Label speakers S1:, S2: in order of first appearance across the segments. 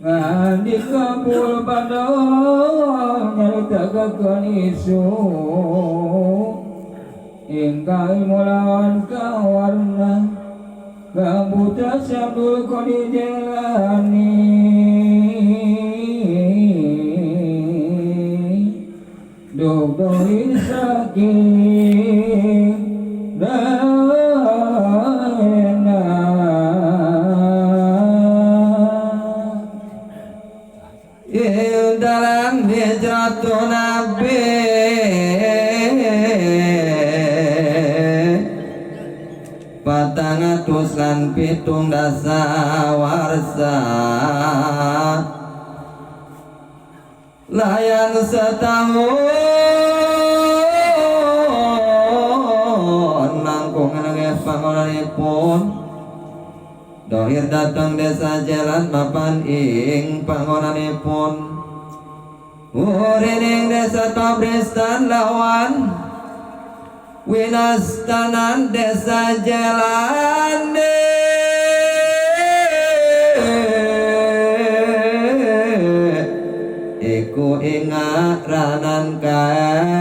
S1: ngadi kabul padang nyaritakeun isu ingkang mulawan kawarna kabuta Abdul Qadir Jailani Dogdoi saking dana dalam hijratun Nabi patangatus lan pitung dasa warsa layan setahun langkung nangis pangonanipun dohir datang desa jalan mapan ing pangonanipun urining desa Tabristan lawan winastanan desa jalan iku ingat ranan kaelan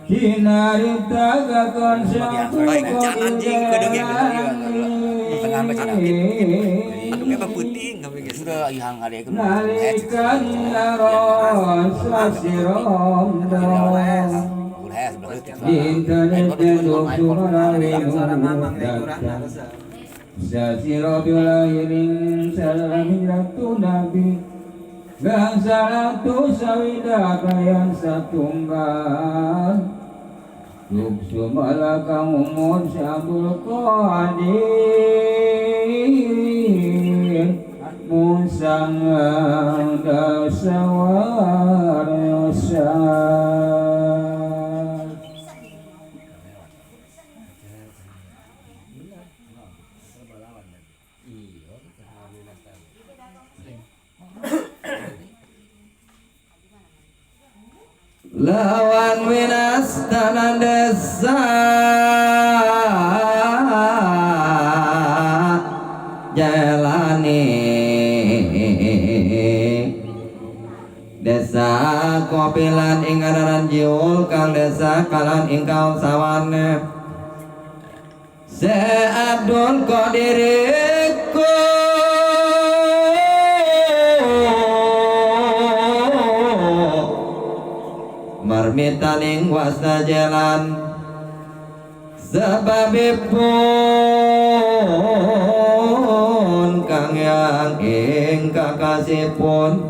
S1: kinarita gakon
S2: baik can anjing kedengnya tengah baca aduknya mah penting kami geus sudah ihang ada itu
S1: nalikan naros sasirom internet denduk Sasirobulahiring salamilatu nabi Gangsalatu sawida kayan satunggal Lubsu malakang umur Abdul Qadir Musang dasawar yosar lawan winas tanah desa jalani desa kopilan ingkaranan jiul kang desa kalan ingkau sawane se Abdul Qadiriku marmitaning wasta jalan sebabipun kang yang ing kakasipun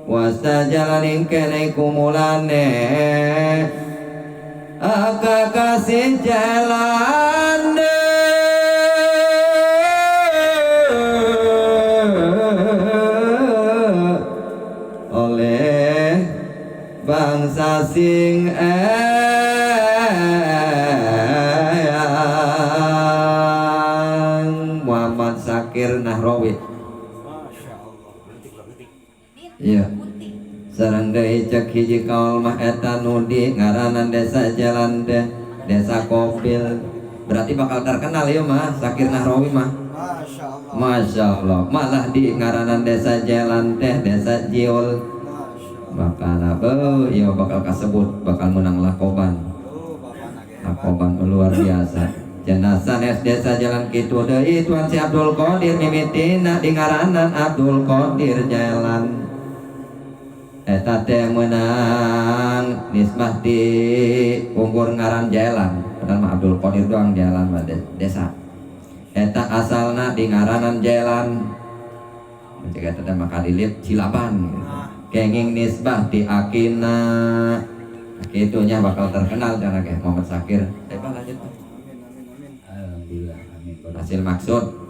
S1: wasta jalan ing kene kumulane kakasih jalan oleh bangsa sing Muhammad Sakir Nahrawi. Iya. Sareng deui cek hiji kaul mah eta nu di ngaranan desa jalan deh desa Kopil. Berarti bakal terkenal ya mah Sakir Nahrawi mah. Masya Allah. Malah di ngaranan desa jalan teh desa Jiul. Bakal ya bakal kasebut bakal menang lakoban luar biasa jenazah desa jalan kitu deui Tuan si Abdul Qadir mimitina di ngaranan Abdul Qadir jalan eta teh menang nisbah di unggur ngaran jalan padahal mah Abdul Qadir doang jalan mah desa eta asalna di ngaranan jalan mencegah teh maka dilihat Cilaban kenging nisbah di akina itunya bakal terkenal cara kayak Muhammad Sakir. Lanjut. Alhamdulillah. Hasil maksud